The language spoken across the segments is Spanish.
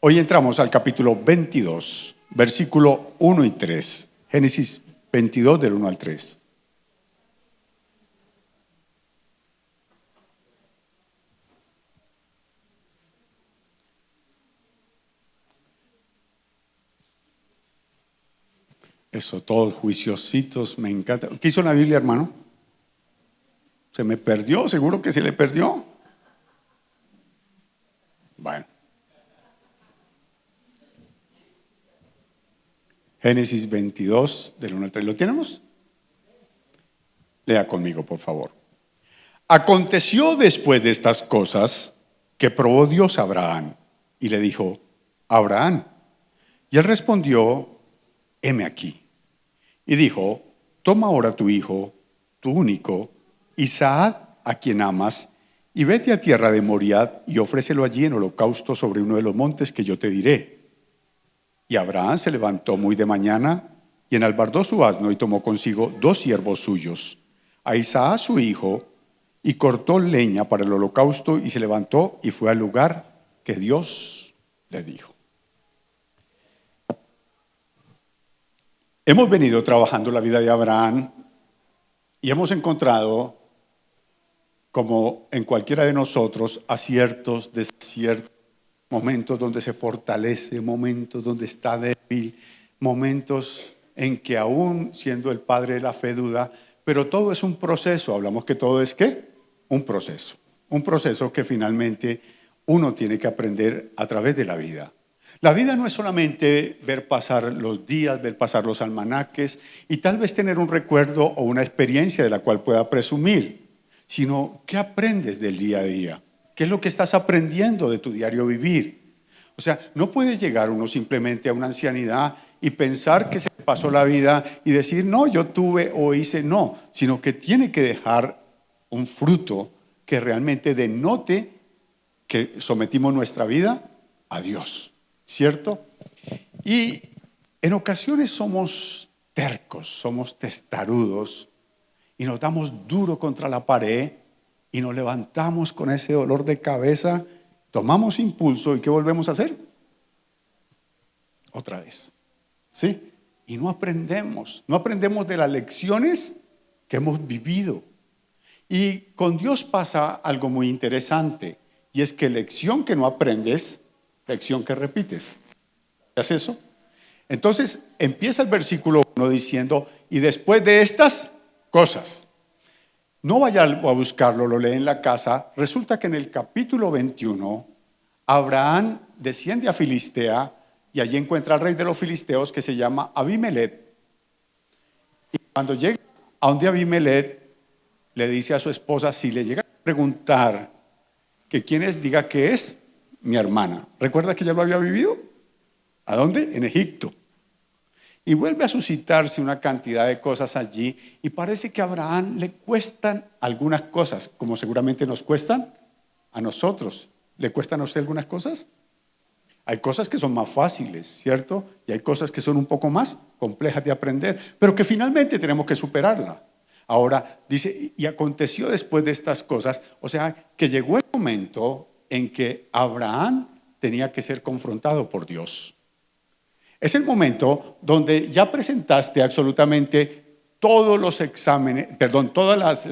Hoy entramos al capítulo 22, versículo 1 y 3. Génesis 22 del 1 al 3. Eso, todos juiciositos, me encanta. ¿Qué hizo la Biblia, hermano? ¿Se me perdió? ¿Seguro que se le perdió? Bueno. Génesis 22, del 1 al 3. ¿Lo tenemos? Lea conmigo, por favor. Aconteció después de estas cosas que probó Dios a Abraham y le dijo: Abraham. Y él respondió: heme aquí. Y dijo: toma ahora tu hijo, tu único, Isaac, a quien amas, y vete a tierra de Moriah y ofrécelo allí en holocausto sobre uno de los montes que yo te diré. Y Abraham se levantó muy de mañana y enalbardó su asno y tomó consigo 2 siervos suyos, a Isaac su hijo, y cortó leña para el holocausto y se levantó y fue al lugar que Dios le dijo. Hemos venido trabajando la vida de Abraham y hemos encontrado, como en cualquiera de nosotros, aciertos, desaciertos, momentos donde se fortalece, momentos donde está débil, momentos en que aún siendo el padre de la fe duda, pero todo es un proceso. Hablamos que todo es ¿qué? Un proceso que finalmente uno tiene que aprender a través de la vida. La vida no es solamente ver pasar los días, ver pasar los almanaques y tal vez tener un recuerdo o una experiencia de la cual pueda presumir, sino ¿qué aprendes del día a día? ¿Qué es lo que estás aprendiendo de tu diario vivir? O sea, no puede llegar uno simplemente a una ancianidad y pensar que se pasó la vida y decir, no, yo tuve o hice, no, sino que tiene que dejar un fruto que realmente denote que sometimos nuestra vida a Dios, ¿cierto? Y en ocasiones somos tercos, somos testarudos y nos damos duro contra la pared y nos levantamos con ese dolor de cabeza, tomamos impulso y ¿qué volvemos a hacer? Otra vez, ¿sí? Y no aprendemos de las lecciones que hemos vivido. Y con Dios pasa algo muy interesante, y es que lección que no aprendes, lección que repites. ¿Es eso? Entonces empieza el versículo 1 diciendo, y después de estas cosas, no vaya a buscarlo, lo lee en la casa. Resulta que en el capítulo 21, Abraham desciende a Filistea y allí encuentra al rey de los filisteos que se llama Abimelech. Y cuando llega a donde Abimelech, le dice a su esposa, si le llega a preguntar que quién es, diga que es mi hermana. ¿Recuerda que ya lo había vivido? ¿A dónde? En Egipto. Y vuelve a suscitarse una cantidad de cosas allí y parece que a Abraham le cuestan algunas cosas, como seguramente nos cuestan a nosotros. ¿Le cuestan a usted algunas cosas? Hay cosas que son más fáciles, ¿cierto? Y hay cosas que son un poco más complejas de aprender, pero que finalmente tenemos que superarla. Ahora dice, y aconteció después de estas cosas, o sea, que llegó el momento en que Abraham tenía que ser confrontado por Dios. Es el momento donde ya presentaste absolutamente todos los exámenes, perdón, todas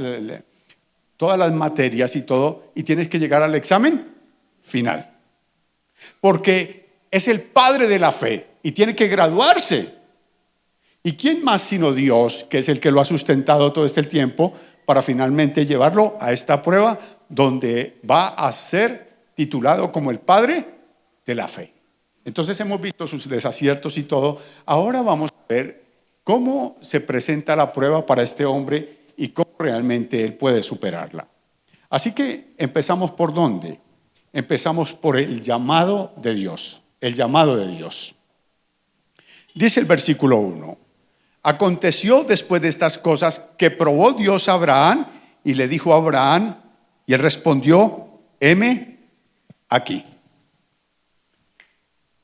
las materias y todo, y tienes que llegar al examen final. Porque es el padre de la fe y tiene que graduarse. ¿Y quién más sino Dios, que es el que lo ha sustentado todo este tiempo, para finalmente llevarlo a esta prueba donde va a ser titulado como el padre de la fe? Entonces hemos visto sus desaciertos y todo. Ahora vamos a ver cómo se presenta la prueba para este hombre y cómo realmente él puede superarla. Así que empezamos por ¿dónde? Empezamos por el llamado de Dios. El llamado de Dios. Dice el versículo 1. Aconteció después de estas cosas que probó Dios a Abraham y le dijo a Abraham, y él respondió, heme aquí.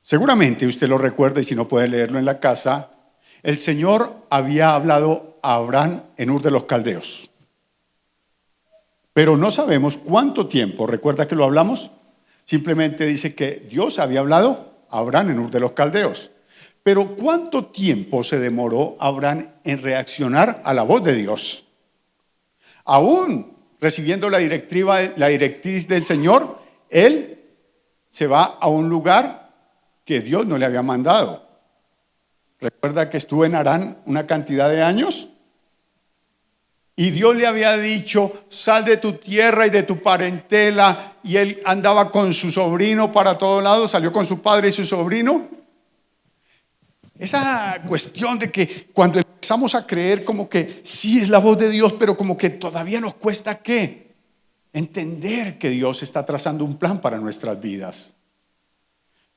Seguramente usted lo recuerda y si no puede leerlo en la casa, el Señor había hablado a Abraham en Ur de los Caldeos. Pero no sabemos cuánto tiempo, ¿recuerda que lo hablamos? Simplemente dice que Dios había hablado Abraham en Ur de los Caldeos. Pero ¿cuánto tiempo se demoró Abraham en reaccionar a la voz de Dios? Aún recibiendo la directriz del Señor, él se va a un lugar que Dios no le había mandado. Recuerda que estuvo en Harán una cantidad de años y Dios le había dicho, sal de tu tierra y de tu parentela, y él andaba con su sobrino para todos lados, salió con su padre y su sobrino. Esa cuestión de que cuando empezamos a creer como que sí es la voz de Dios, pero como que todavía nos cuesta ¿qué? Entender que Dios está trazando un plan para nuestras vidas.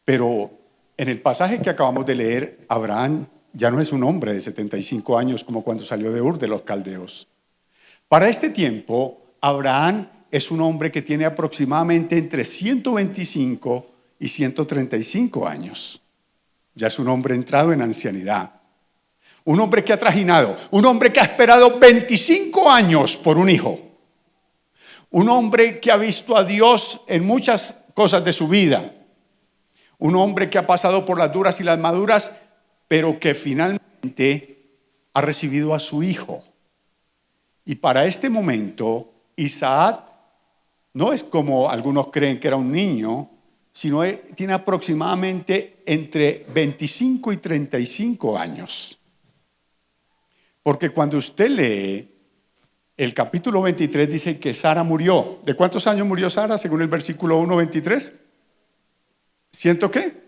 Pero en el pasaje que acabamos de leer, Abraham ya no es un hombre de 75 años como cuando salió de Ur de los Caldeos. Para este tiempo, Abraham es un hombre que tiene aproximadamente entre 125 y 135 años. Ya es un hombre entrado en ancianidad. Un hombre que ha trajinado, un hombre que ha esperado 25 años por un hijo. Un hombre que ha visto a Dios en muchas cosas de su vida. Un hombre que ha pasado por las duras y las maduras, pero que finalmente ha recibido a su hijo. Y para este momento, Isaac no es como algunos creen que era un niño, sino tiene aproximadamente entre 25 y 35 años. Porque cuando usted lee el capítulo 23, dice que Sara murió. ¿De cuántos años murió Sara según el versículo 1:23? ¿Ciento qué?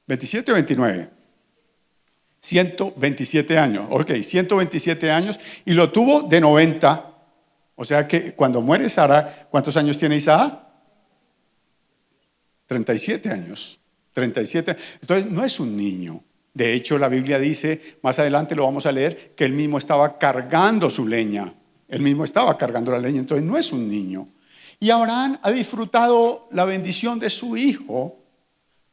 ¿27 o 29? 127 años, ok, 127 años, y lo tuvo de 90. O sea que cuando muere Sara, ¿cuántos años tiene Isaac? 37 años. 37. Entonces no es un niño. De hecho, la Biblia dice, más adelante lo vamos a leer, que él mismo estaba cargando su leña. Él mismo estaba cargando la leña, entonces no es un niño. Y Abraham ha disfrutado la bendición de su hijo.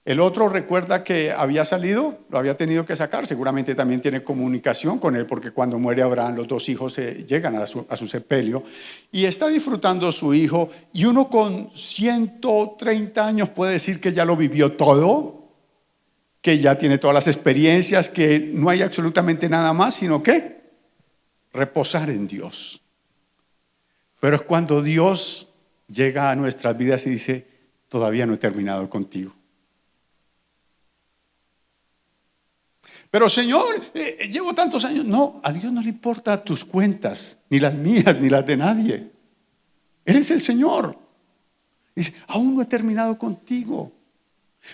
El otro recuerda que había salido, lo había tenido que sacar, seguramente también tiene comunicación con él, porque cuando muere Abraham los dos hijos llegan a su sepelio, y está disfrutando su hijo, y uno con 130 años puede decir que ya lo vivió todo, que ya tiene todas las experiencias, que no hay absolutamente nada más, sino que reposar en Dios. Pero es cuando Dios llega a nuestras vidas y dice, todavía no he terminado contigo. Pero Señor, llevo tantos años. No, a Dios no le importa tus cuentas, ni las mías, ni las de nadie. Él es el Señor. Dice, aún no he terminado contigo.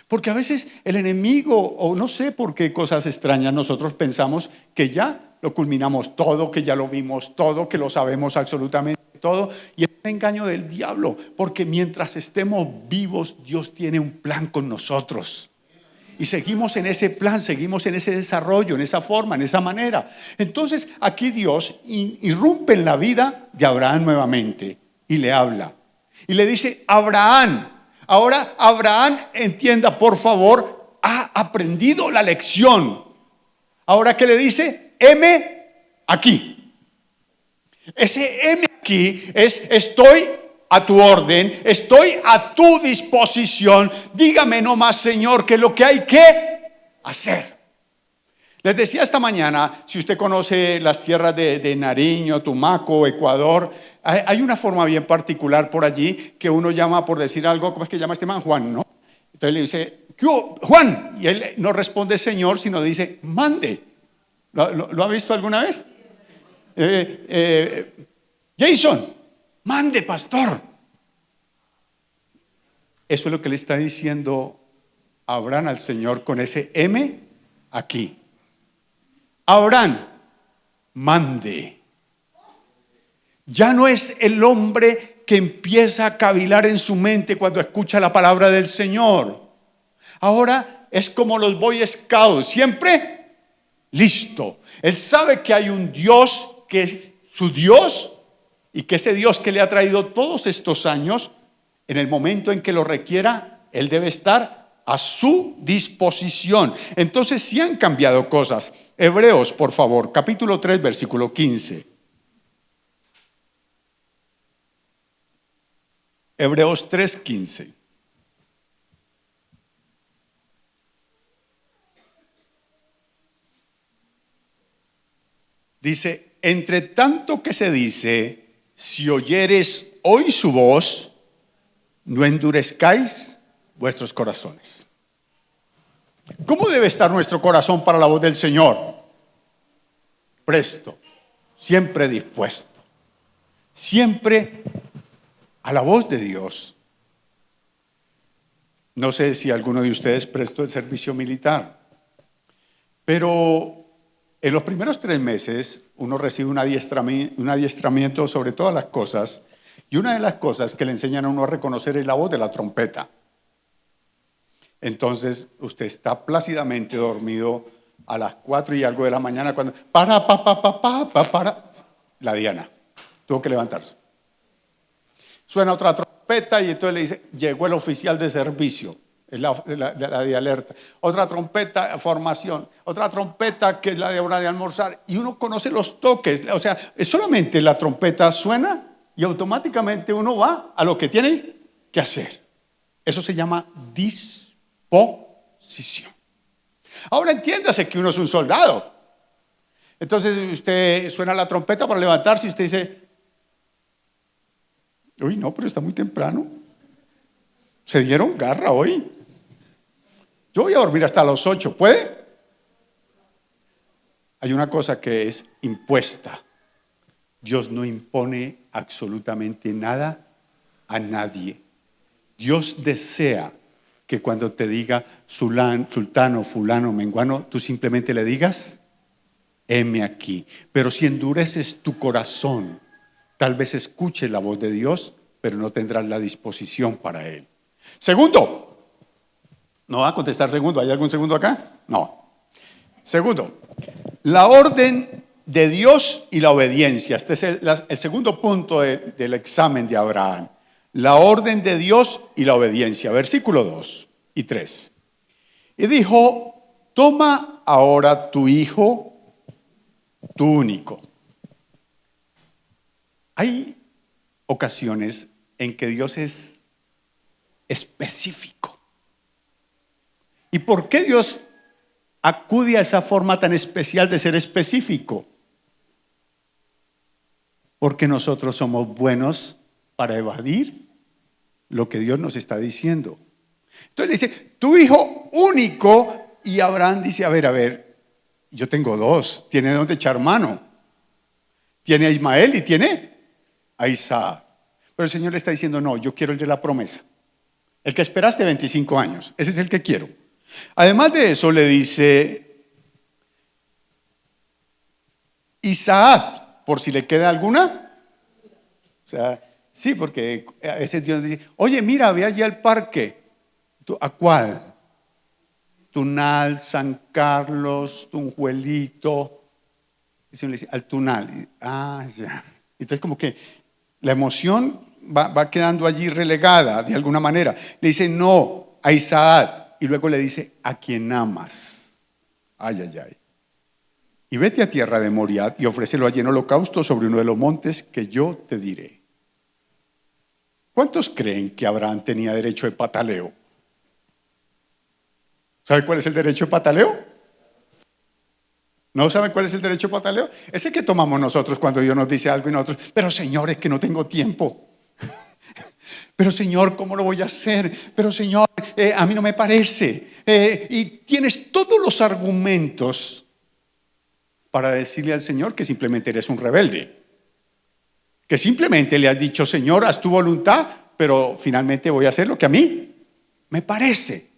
Porque a veces el enemigo, o no sé por qué cosas extrañas, nosotros pensamos que ya lo culminamos todo, que ya lo vimos todo, que lo sabemos absolutamente todo. Y es el engaño del diablo, porque mientras estemos vivos, Dios tiene un plan con nosotros. Y seguimos en ese plan, seguimos en ese desarrollo, en esa forma, en esa manera. Entonces aquí Dios irrumpe en la vida de Abraham nuevamente y le habla. Y le dice, Abraham. Ahora Abraham, entienda por favor, ha aprendido la lección. Ahora, ¿qué le dice? Heme aquí. Ese heme aquí es estoy a tu orden, estoy a tu disposición. Dígame nomás, Señor, que lo que hay que hacer. Les decía esta mañana, si usted conoce las tierras de Nariño, Tumaco, Ecuador, hay una forma bien particular por allí que uno llama, por decir algo, ¿cómo es que llama este man? Juan, ¿no? Entonces le dice, ¿qué hubo, Juan? Y él no responde Señor, sino dice, mande. ¿Lo ha visto alguna vez? Jason, mande, pastor. Eso es lo que le está diciendo Abraham al Señor con ese M aquí. Abraham, mande. Ya no es el hombre que empieza a cavilar en su mente cuando escucha la palabra del Señor. Ahora es como los Boy Scouts, siempre listo. Él sabe que hay un Dios que es su Dios y que ese Dios que le ha traído todos estos años, en el momento en que lo requiera, Él debe estar a su disposición. Entonces sí han cambiado cosas. Hebreos, por favor, capítulo 3, versículo 15. Hebreos 3:15. Dice, entre tanto que se dice, si oyeres hoy su voz, no endurezcáis vuestros corazones. ¿Cómo debe estar nuestro corazón para la voz del Señor? Presto, siempre dispuesto, siempre a la voz de Dios. No sé si alguno de ustedes prestó el servicio militar, pero en los primeros 3 meses uno recibe un adiestramiento sobre todas las cosas, y una de las cosas que le enseñan a uno a reconocer es la voz de la trompeta. Entonces usted está plácidamente dormido a las 4 y algo de la mañana cuando para la diana tuvo que levantarse. Suena otra trompeta y entonces le dice, llegó el oficial de servicio, es la de alerta. Otra trompeta, formación. Otra trompeta que es la de hora de almorzar. Y uno conoce los toques. O sea, es solamente la trompeta suena y automáticamente uno va a lo que tiene que hacer. Eso se llama disposición. Ahora entiéndase que uno es un soldado. Entonces usted suena la trompeta para levantarse y usted dice, uy, no, pero está muy temprano. Se dieron garra hoy. Yo voy a dormir hasta las 8, ¿puede? Hay una cosa que es impuesta. Dios no impone absolutamente nada a nadie. Dios desea que cuando te diga sultano, fulano, menguano, tú simplemente le digas, heme aquí. Pero si endureces tu corazón, tal vez escuches la voz de Dios, pero no tendrás la disposición para Él. Segundo, ¿no va a contestar segundo? ¿Hay algún segundo acá? No. Segundo, la orden de Dios y la obediencia. Este es el segundo punto del examen de Abraham. La orden de Dios y la obediencia. Versículo 2 y 3. Y dijo, toma ahora tu hijo, tu único. Hay ocasiones en que Dios es específico. ¿Y por qué Dios acude a esa forma tan especial de ser específico? Porque nosotros somos buenos para evadir lo que Dios nos está diciendo. Entonces le dice, tu hijo único, y Abraham dice, a ver, yo tengo 2, tiene de dónde echar mano. Tiene a Ismael y tiene a Isaac. Pero el Señor le está diciendo, no, yo quiero el de la promesa. El que esperaste 25 años, ese es el que quiero. Además de eso le dice Isaac, por si le queda alguna. O sea, sí, porque a veces Dios dice, oye, mira, ve allí al parque. ¿A cuál? Tunal, San Carlos, Tunjuelito. Y se le dice, al Tunal. Ah, ya. Entonces como que la emoción va quedando allí relegada de alguna manera. Le dice, no, a Isaac. Y luego le dice, a quien amas. Ay, ay, ay. Y vete a tierra de Moriah y ofrécelo allí en holocausto sobre uno de los montes que yo te diré. ¿Cuántos creen que Abraham tenía derecho de pataleo? ¿Sabe cuál es el derecho de pataleo? ¿No saben cuál es el derecho de pataleo? Es el que tomamos nosotros cuando Dios nos dice algo y nosotros, pero Señor, es que no tengo tiempo. Pero Señor, ¿cómo lo voy a hacer? Pero Señor, a mí no me parece. Y tienes todos los argumentos para decirle al Señor que simplemente eres un rebelde. Que simplemente le has dicho, Señor, haz tu voluntad, pero finalmente voy a hacer lo que a mí me parece.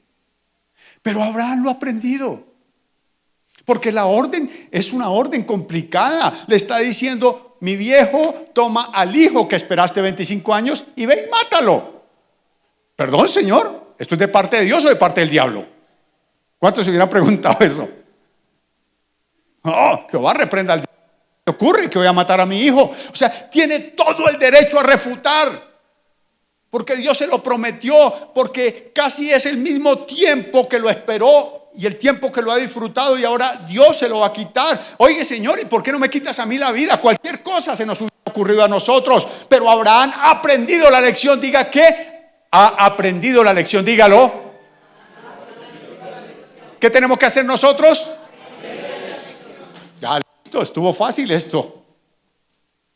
Pero Abraham lo ha aprendido. Porque la orden es una orden complicada. Le está diciendo, mi viejo, toma al hijo que esperaste 25 años y ve y mátalo. Perdón, Señor, ¿esto es de parte de Dios o de parte del diablo? ¿Cuántos se hubieran preguntado eso? Oh, Jehová reprenda al diablo. ¿Qué ocurre? Que voy a matar a mi hijo. O sea, tiene todo el derecho a refutar. Porque Dios se lo prometió, porque casi es el mismo tiempo que lo esperó y el tiempo que lo ha disfrutado y ahora Dios se lo va a quitar. Oye, Señor, ¿y por qué no me quitas a mí la vida? Cualquier cosa se nos hubiera ocurrido a nosotros, pero Abraham ha aprendido la lección. Diga que ha aprendido la lección, dígalo. ¿Qué tenemos que hacer nosotros? Ya, listo, estuvo fácil esto.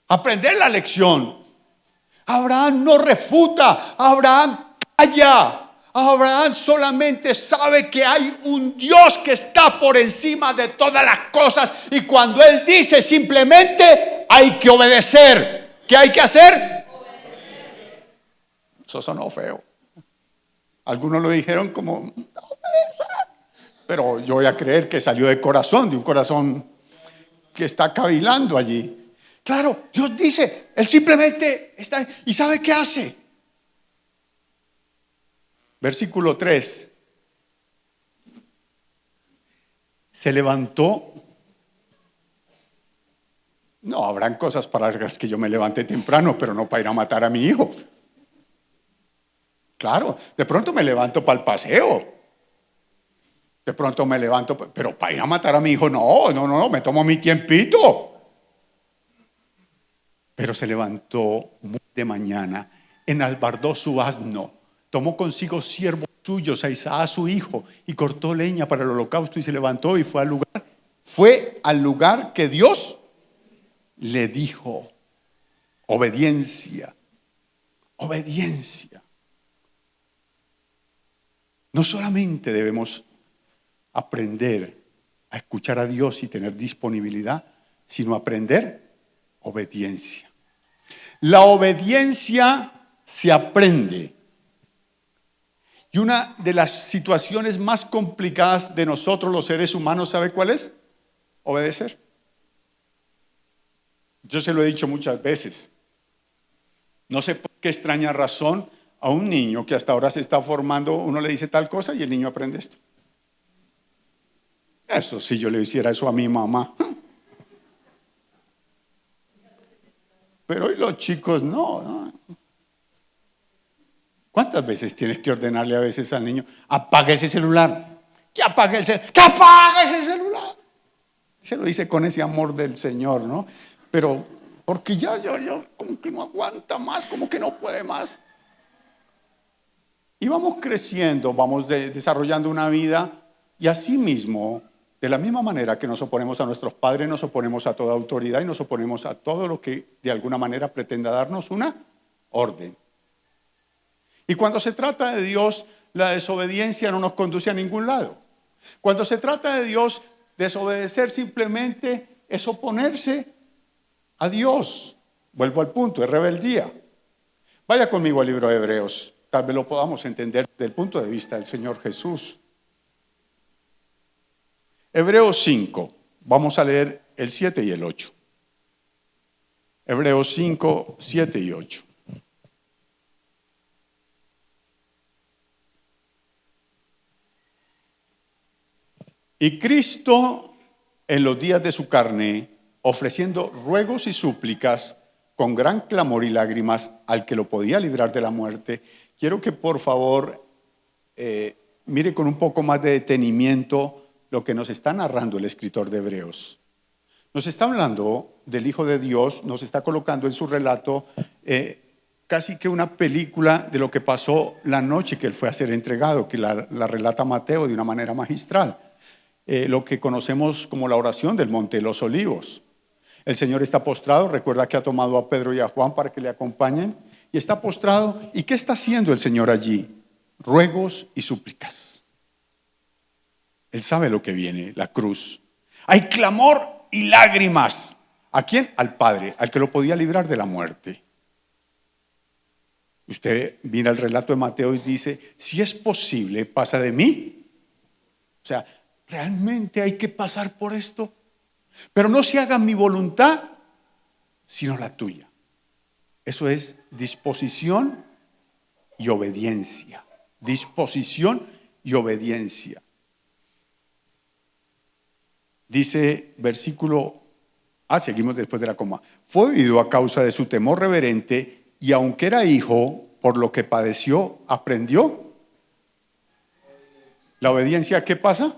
Aprender la lección. Abraham no refuta, Abraham calla. Abraham solamente sabe que hay un Dios que está por encima de todas las cosas, y cuando Él dice simplemente hay que obedecer. ¿Qué hay que hacer? Obedecer. Eso sonó feo. Algunos lo dijeron como, pero yo voy a creer que salió de corazón, de un corazón que está cavilando allí. Claro, Dios dice, Él simplemente está, ¿y sabe qué hace? Versículo 3. Se levantó. No, habrán cosas para las que yo me levante temprano, pero no para ir a matar a mi hijo. Claro, de pronto me levanto para el paseo. De pronto me levanto, pero para ir a matar a mi hijo, no, me tomo mi tiempito. Pero se levantó muy de mañana, enalbardó su asno, tomó consigo siervos suyos, a Isaac su hijo, y cortó leña para el holocausto, y se levantó y fue al lugar que Dios le dijo. Obediencia. No solamente debemos aprender a escuchar a Dios y tener disponibilidad, sino aprender obediencia. La obediencia se aprende. Y una de las situaciones más complicadas de nosotros los seres humanos, ¿sabe cuál es? Obedecer. Yo se lo he dicho muchas veces. No sé por qué extraña razón a un niño que hasta ahora se está formando, uno le dice tal cosa y el niño aprende esto. Eso, si yo le hiciera eso a mi mamá. Pero hoy los chicos no. ¿Cuántas veces tienes que ordenarle a veces al niño, apague ese celular? Que apague ese celular. Se lo dice con ese amor del Señor, ¿no? Pero porque ya como que no aguanta más, como que no puede más. Y vamos creciendo, vamos desarrollando una vida, y así mismo, de la misma manera que nos oponemos a nuestros padres, nos oponemos a toda autoridad y nos oponemos a todo lo que de alguna manera pretenda darnos una orden. Y cuando se trata de Dios, la desobediencia no nos conduce a ningún lado. Cuando se trata de Dios, desobedecer simplemente es oponerse a Dios. Vuelvo al punto, es rebeldía. Vaya conmigo al libro de Hebreos, tal vez lo podamos entender desde el punto de vista del Señor Jesús. Hebreos 5, vamos a leer el 7 y el 8. Hebreos 5, 7 y 8. Y Cristo, en los días de su carne, ofreciendo ruegos y súplicas con gran clamor y lágrimas al que lo podía librar de la muerte. Quiero que por favor mire con un poco más de detenimiento lo que nos está narrando el escritor de Hebreos. Nos está hablando del Hijo de Dios, nos está colocando en su relato casi que una película de lo que pasó la noche que él fue a ser entregado, que la relata Mateo de una manera magistral. Lo que conocemos como la oración del Monte de los Olivos. El Señor está postrado, recuerda que ha tomado a Pedro y a Juan para que le acompañen, y está postrado. ¿Y qué está haciendo el Señor allí? Ruegos y súplicas. Él sabe lo que viene, la cruz. Hay clamor y lágrimas. ¿A quién? Al Padre, al que lo podía librar de la muerte. Usted mira el relato de Mateo y dice, si es posible, pasa de mí. O sea, ¿realmente hay que pasar por esto? Pero no se haga mi voluntad, sino la tuya. Eso es disposición y obediencia. Disposición y obediencia. Dice versículo, seguimos después de la coma. Fue oído a causa de su temor reverente, y aunque era hijo, por lo que padeció, aprendió. ¿La obediencia qué pasa?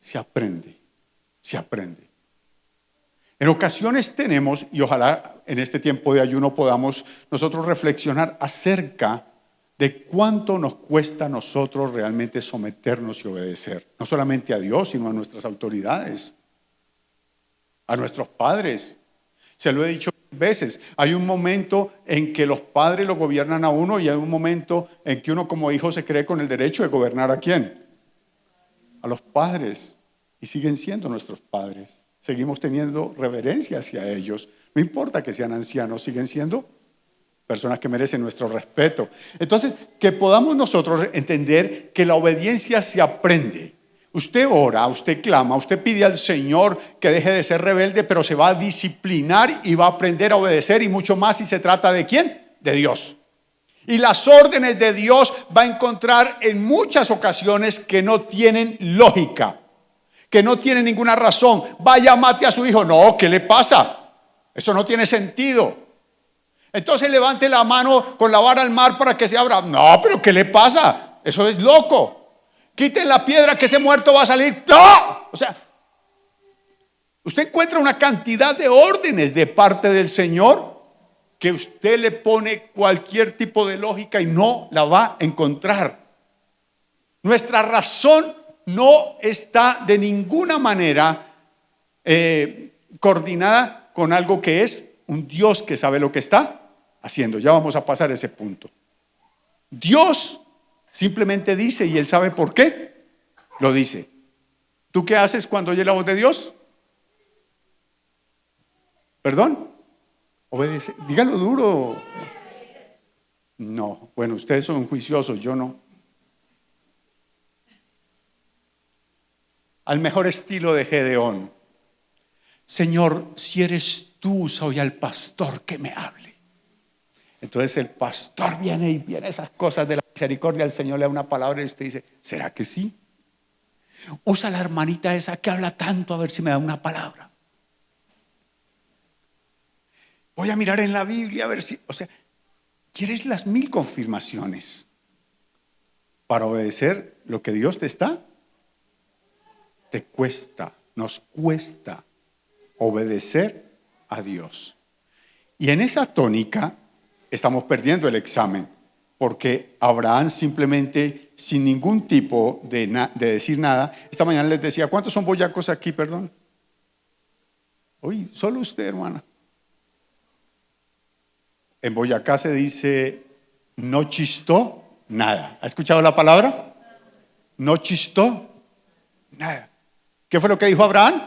Se aprende. En ocasiones tenemos, y ojalá en este tiempo de ayuno podamos nosotros reflexionar acerca de cuánto nos cuesta a nosotros realmente someternos y obedecer, no solamente a Dios, sino a nuestras autoridades. a nuestros padres. Se lo he dicho veces, hay un momento en que los padres lo gobiernan a uno y hay un momento en que uno como hijo se cree con el derecho de gobernar ¿a quién? A los padres. Y siguen siendo nuestros padres. Seguimos teniendo reverencia hacia ellos. No importa que sean ancianos, siguen siendo personas que merecen nuestro respeto. Entonces, que podamos nosotros entender que la obediencia se aprende. Usted ora, usted clama, usted pide al Señor que deje de ser rebelde, pero se va a disciplinar y va a aprender a obedecer y mucho más si se trata ¿de quién? De Dios. Y las órdenes de Dios va a encontrar en muchas ocasiones que no tienen lógica, que no tienen ninguna razón. Vaya, mate a su hijo. No, ¿qué le pasa? Eso no tiene sentido. Entonces levante la mano con la vara al mar para que se abra. No, pero ¿qué le pasa? Eso es loco. Quiten la piedra que ese muerto va a salir. ¡No! O sea, usted encuentra una cantidad de órdenes de parte del Señor que usted le pone cualquier tipo de lógica y no la va a encontrar. Nuestra razón no está de ninguna manera coordinada con algo que es un Dios que sabe lo que está haciendo. Ya vamos a pasar a ese punto. Dios simplemente dice y Él sabe por qué lo dice. ¿Tú qué haces cuando oyes la voz de Dios? ¿Perdón? Obedece. Dígalo duro. No, bueno, ustedes son juiciosos, yo no. Al mejor estilo de Gedeón. Señor, si eres tú, soy al pastor que me hable. Entonces el pastor viene y viene esas cosas de la misericordia. El Señor le da una palabra y usted dice, ¿será que sí? Usa la hermanita esa que habla tanto a ver si me da una palabra. Voy a mirar en la Biblia a ver si, o sea, ¿quieres las 1000 confirmaciones para obedecer lo que Dios te está? Te cuesta, nos cuesta obedecer a Dios. Y en esa tónica estamos perdiendo el examen, porque Abraham simplemente, sin ningún tipo de decir nada, esta mañana les decía, ¿cuántos son boyacos aquí, perdón? Uy, solo usted, hermana. En Boyacá se dice, no chistó nada. ¿Ha escuchado la palabra? No chistó nada. ¿Qué fue lo que dijo Abraham?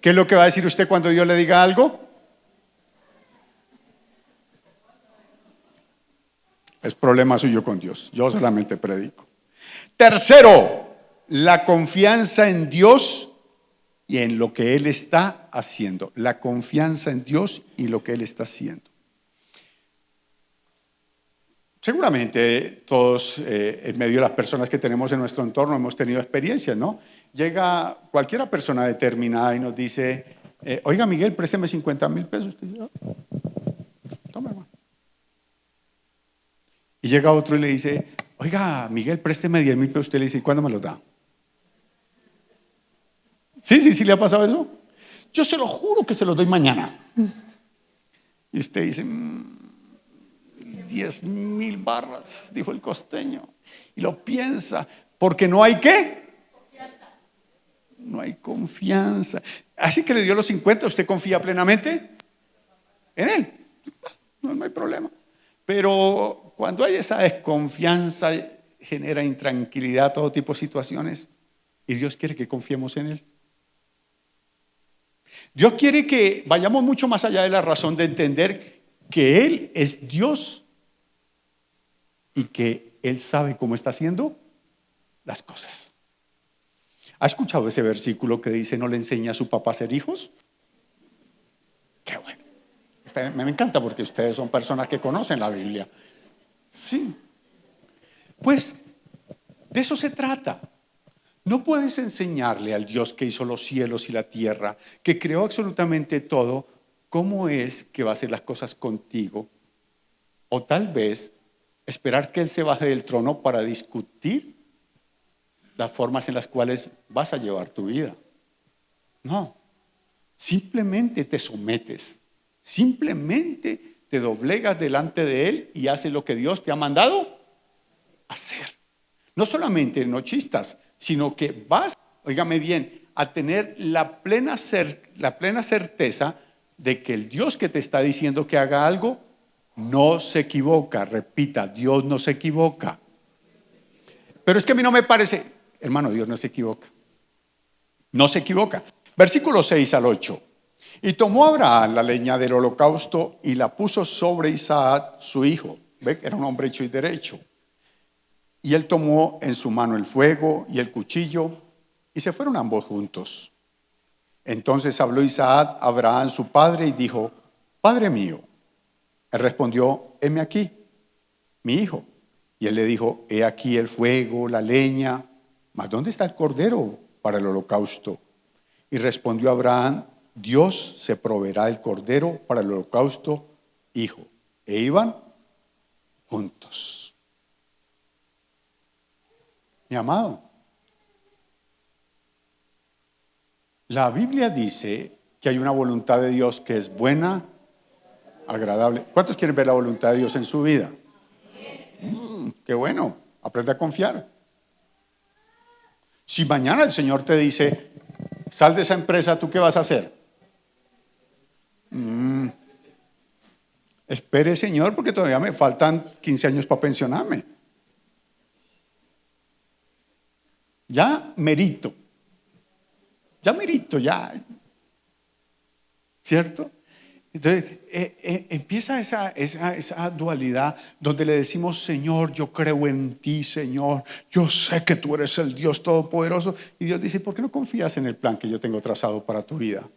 ¿Qué es lo que va a decir usted cuando Dios le diga algo? Es problema suyo con Dios. Yo solamente predico. Tercero, la confianza en Dios y en lo que Él está haciendo. La confianza en Dios y lo que Él está haciendo. Seguramente todos, en medio de las personas que tenemos en nuestro entorno, hemos tenido experiencias, ¿no? Llega cualquier persona determinada y nos dice, oiga, Miguel, présteme 50,000 pesos. Usted dice, toma, hermano. Y llega otro y le dice, oiga, Miguel, présteme 10,000 pesos. Usted le dice, ¿y cuándo me los da? Sí, ¿le ha pasado eso? Yo se lo juro que se los doy mañana. Y usted dice, 10,000 barras, dijo el costeño. Y lo piensa, porque no hay ¿qué? No hay confianza. Así que le dio los 50, ¿usted confía plenamente en Él? No hay problema. Pero cuando hay esa desconfianza, genera intranquilidad, todo tipo de situaciones. Y Dios quiere que confiemos en Él. Dios quiere que vayamos mucho más allá de la razón de entender que Él es Dios y que Él sabe cómo está haciendo las cosas. ¿Ha escuchado ese versículo que dice, no le enseña a su papá a ser hijos? Qué bueno. Me encanta porque ustedes son personas que conocen la Biblia. Sí. Pues de eso se trata. No puedes enseñarle al Dios que hizo los cielos y la tierra, que creó absolutamente todo, cómo es que va a hacer las cosas contigo. O tal vez esperar que Él se baje del trono para discutir las formas en las cuales vas a llevar tu vida. No, simplemente te sometes, simplemente te doblegas delante de Él y haces lo que Dios te ha mandado hacer. No solamente no chistas, sino que vas, óigame bien, a tener la plena certeza de que el Dios que te está diciendo que haga algo no se equivoca. Repita, Dios no se equivoca. Pero es que a mí no me parece, hermano, Dios no se equivoca. No se equivoca. Versículos 6 al 8. Y tomó Abraham la leña del holocausto y la puso sobre Isaac, su hijo. ¿Ve? Era un hombre hecho y derecho. Y él tomó en su mano el fuego y el cuchillo y se fueron ambos juntos. Entonces habló Isaac a Abraham su padre y dijo: Padre mío. Él respondió: heme aquí, mi hijo. Y él le dijo: he aquí el fuego, la leña, mas ¿dónde está el cordero para el holocausto? Y respondió Abraham: Dios se proveerá el cordero para el holocausto, hijo. E iban juntos. Mi amado, la Biblia dice que hay una voluntad de Dios que es buena, agradable. ¿Cuántos quieren ver la voluntad de Dios en su vida? Qué bueno, aprende a confiar. Si mañana el Señor te dice: sal de esa empresa, ¿tú qué vas a hacer? Espere, Señor, porque todavía me faltan 15 años para pensionarme. Ya merito. ¿Cierto? Entonces empieza esa dualidad donde le decimos: Señor, yo creo en ti, Señor, yo sé que tú eres el Dios Todopoderoso. Y Dios dice: ¿por qué no confías en el plan que yo tengo trazado para tu vida?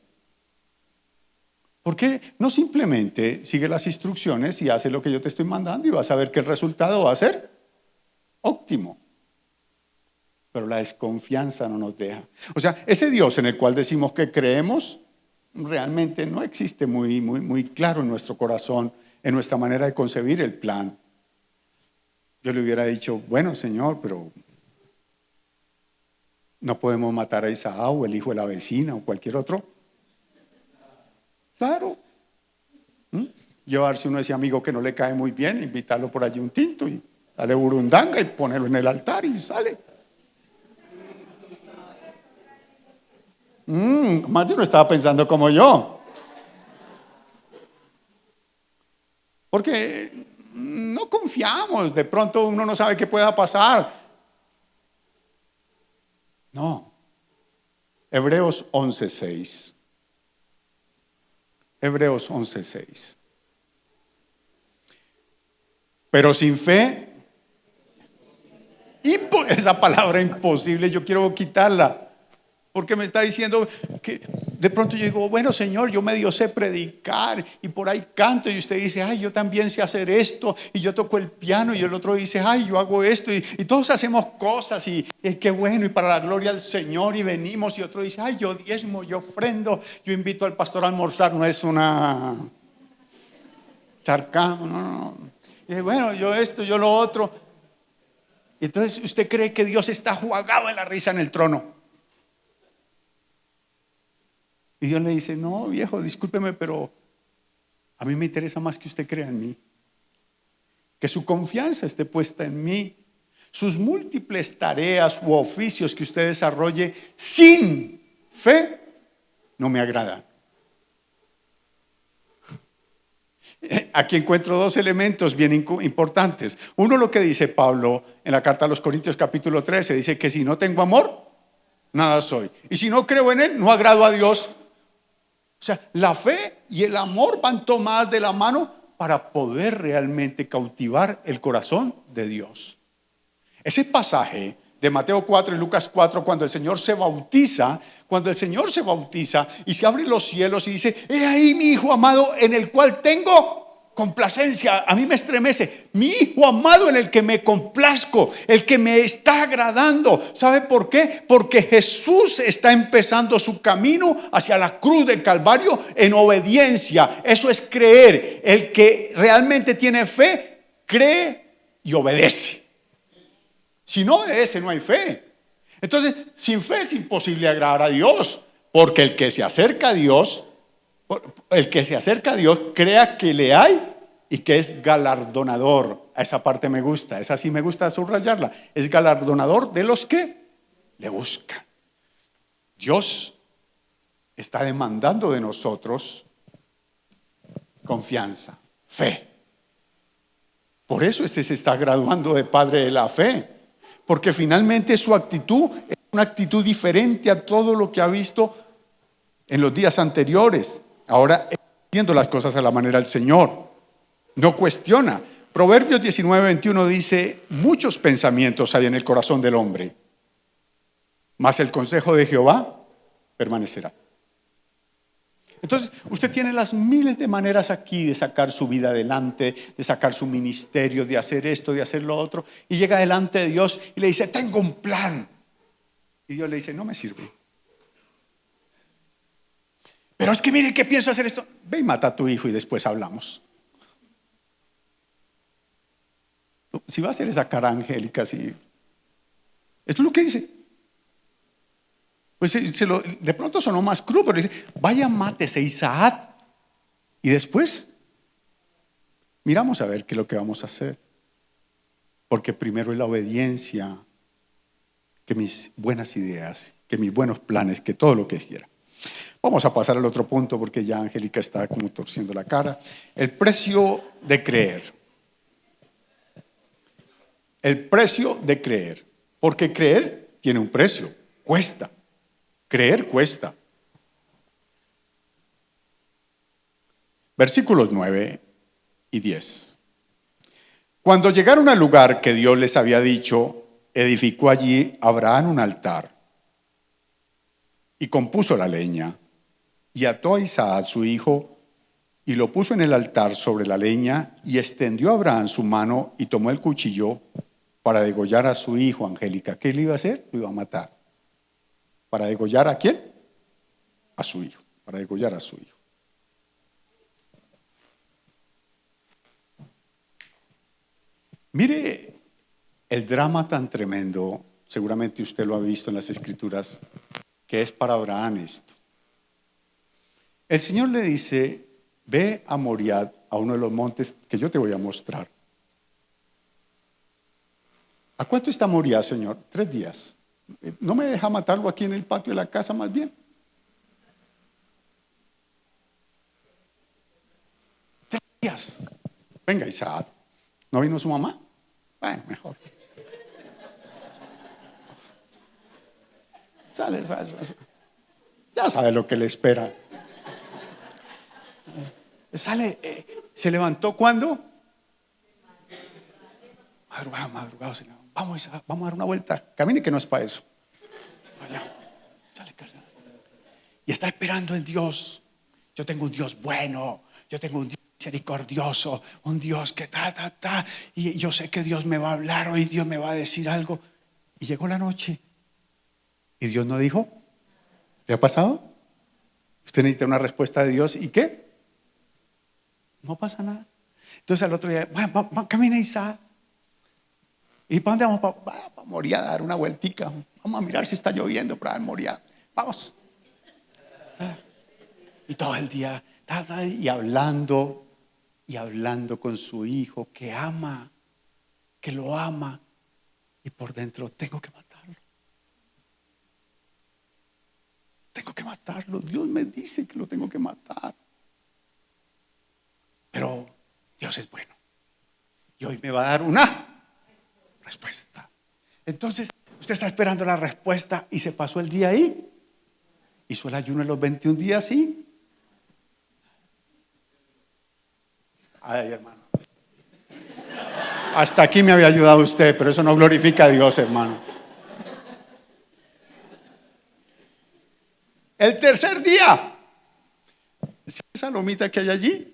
¿Por qué no simplemente sigue las instrucciones y hace lo que yo te estoy mandando y vas a ver que el resultado va a ser óptimo? Pero la desconfianza no nos deja. O sea, ese Dios en el cual decimos que creemos realmente no existe muy claro en nuestro corazón, en nuestra manera de concebir el plan. Yo le hubiera dicho: bueno, Señor, pero no podemos matar a Isaac o el hijo de la vecina o cualquier otro. Claro. Llevarse uno a ese amigo que no le cae muy bien, invitarlo por allí un tinto y darle burundanga y ponerlo en el altar y sale. Más de uno estaba pensando como yo. Porque no confiamos, de pronto uno no sabe qué pueda pasar. No. Hebreos 11:6. Hebreos 11:6. Pero sin fe, esa palabra imposible, yo quiero quitarla. Porque me está diciendo que de pronto yo digo: bueno, Señor, yo medio sé predicar y por ahí canto, y usted dice: ay, yo también sé hacer esto, y yo toco el piano, y el otro dice: ay, yo hago esto, y todos hacemos cosas, y qué bueno, y para la gloria del Señor, y venimos, y otro dice: ay, yo diezmo, yo ofrendo, yo invito al pastor a almorzar. No es una charcamo, no. Y bueno, yo esto, yo lo otro. Entonces usted cree que Dios está jugado en la risa en el trono. Y Dios le dice: no, viejo, discúlpeme, pero a mí me interesa más que usted crea en mí, que su confianza esté puesta en mí. Sus múltiples tareas u oficios que usted desarrolle sin fe no me agradan. Aquí encuentro dos elementos bien importantes. Uno, lo que dice Pablo en la carta a los Corintios capítulo 13, dice que si no tengo amor, nada soy. Y si no creo en él, no agrado a Dios. O sea, la fe y el amor van tomadas de la mano para poder realmente cautivar el corazón de Dios. Ese pasaje de Mateo 4 y Lucas 4, cuando el Señor se bautiza y se abren los cielos y dice: he ahí mi Hijo amado en el cual tengo complacencia. A mí me estremece. Mi Hijo amado en el que me complazco, el que me está agradando. ¿Sabe por qué? Porque Jesús está empezando su camino hacia la cruz del Calvario en obediencia. Eso es creer. El que realmente tiene fe, cree y obedece. Si no obedece, no hay fe. Entonces, sin fe es imposible agradar a Dios, porque el que se acerca a Dios, crea que le hay y que es galardonador. A esa parte me gusta, esa sí me gusta subrayarla. Es galardonador de los que le buscan. Dios está demandando de nosotros confianza, fe. Por eso se está graduando de padre de la fe, porque finalmente su actitud es una actitud diferente a todo lo que ha visto en los días anteriores. Ahora viendo las cosas a la manera del Señor, no cuestiona. Proverbios 19:21 dice: muchos pensamientos hay en el corazón del hombre, mas el consejo de Jehová permanecerá. Entonces, usted tiene las miles de maneras aquí de sacar su vida adelante, de sacar su ministerio, de hacer esto, de hacer lo otro, y llega delante de Dios y le dice: tengo un plan. Y Dios le dice: no me sirve. Pero es que mire que pienso hacer esto. Ve y mata a tu hijo y después hablamos. Si va a hacer esa cara angélica, si esto es lo que dice. Pues de pronto sonó más crudo, pero dice: vaya, mátese Isaac y después miramos a ver qué es lo que vamos a hacer. Porque primero es la obediencia que mis buenas ideas, que mis buenos planes, que todo lo que quiera. Vamos a pasar al otro punto porque ya Angélica está como torciendo la cara. El precio de creer. El precio de creer. Porque creer tiene un precio, cuesta. Creer cuesta. Versículos 9 y 10. Cuando llegaron al lugar que Dios les había dicho, edificó allí Abraham un altar y compuso la leña y ató a Isaac su hijo y lo puso en el altar sobre la leña y extendió a Abraham su mano y tomó el cuchillo para degollar a su hijo. Angélica, ¿qué le iba a hacer? Lo iba a matar. ¿Para degollar a quién? A su hijo. Para degollar a su hijo. Mire el drama tan tremendo, seguramente usted lo ha visto en las Escrituras, que es para Abraham esto. El Señor le dice: ve a Moriah, a uno de los montes que yo te voy a mostrar. ¿A cuánto está Moriah, Señor? 3 días. ¿No me deja matarlo aquí en el patio de la casa más bien? 3 días. Venga, Isaac. ¿No vino su mamá? Bueno, mejor. Sale. Ya sabe lo que le espera. Sale, ¿se levantó cuándo? Madrugado se levantó. Vamos a dar una vuelta. Camine que no es para eso. Allá. Sale. Y está esperando en Dios. Yo tengo un Dios bueno. Yo tengo un Dios misericordioso. Un Dios que y yo sé que Dios me va a hablar hoy. Dios me va a decir algo. Y llegó la noche. Y Dios no dijo. ¿Le ha pasado? Usted necesita una respuesta de Dios. ¿Y qué? No pasa nada. Entonces al otro día, camina Isaac. ¿Y para dónde vamos? Para Moriah, a dar una vueltica. Vamos a mirar si está lloviendo para dar Moriah. Vamos. Y todo el día, y hablando con su hijo que ama, que lo ama. Y por dentro, tengo que matarlo. Tengo que matarlo. Dios me dice que lo tengo que matar. Pero Dios es bueno. Y hoy me va a dar una respuesta. Entonces, usted está esperando la respuesta y se pasó el día ahí. Hizo el ayuno en los 21 días, ¿sí? Ay, hermano. Hasta aquí me había ayudado usted, pero eso no glorifica a Dios, hermano. El tercer día. ¿Sí esa lomita que hay allí?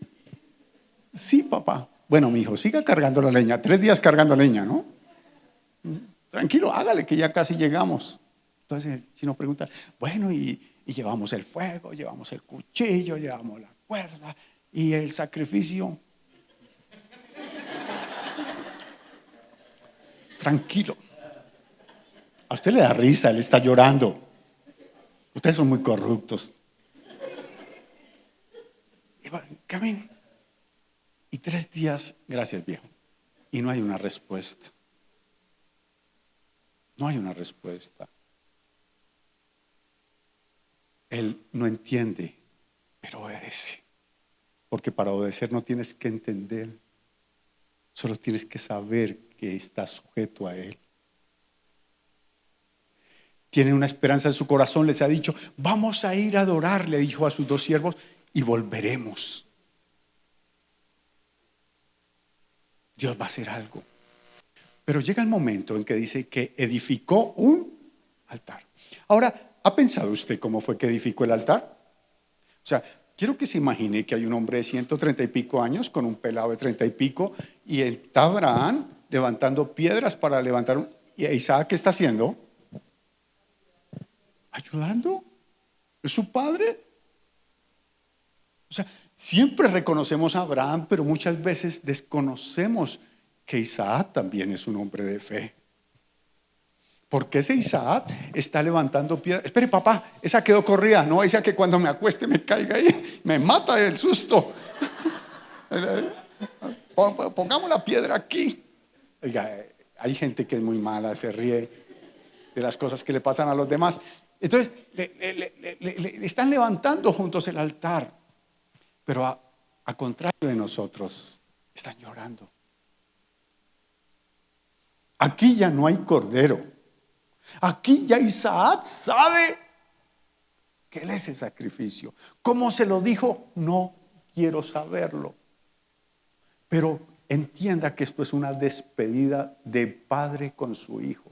Sí, papá. Bueno, mi hijo, siga cargando la leña. 3 días cargando leña, ¿no? Tranquilo, hágale que ya casi llegamos. Entonces, si nos pregunta, bueno, y llevamos el fuego, llevamos el cuchillo, llevamos la cuerda y el sacrificio. Tranquilo. A usted le da risa, él está llorando. Ustedes son muy corruptos. Y camine. Y 3 días, gracias viejo. Y no hay una respuesta. No hay una respuesta. Él no entiende, pero obedece. Porque para obedecer no tienes que entender, solo tienes que saber que estás sujeto a Él. Tiene una esperanza en su corazón, les ha dicho, vamos a ir a adorar, le dijo a sus 2 siervos, y volveremos. Dios va a hacer algo. Pero llega el momento en que dice que edificó un altar. Ahora, ¿ha pensado usted cómo fue que edificó el altar? O sea, quiero que se imagine que hay un hombre de 130 y pico años con un pelado de 30 y pico y está Abraham levantando piedras para levantar ¿y Isaac qué está haciendo? ¿Ayudando? ¿Es su padre? O sea, siempre reconocemos a Abraham, pero muchas veces desconocemos que Isaac también es un hombre de fe. Porque ese Isaac está levantando piedras. Espere, papá, esa quedó corrida. No, esa que cuando me acueste me caiga ahí, me mata del susto. Pongamos la piedra aquí. Oiga, hay gente que es muy mala, se ríe de las cosas que le pasan a los demás. Entonces, le están levantando juntos el altar. Pero a contrario de nosotros, están llorando. Aquí ya no hay cordero. Aquí ya Isaac sabe que él es el sacrificio. ¿Cómo se lo dijo? No quiero saberlo. Pero entienda que esto es una despedida de padre con su hijo.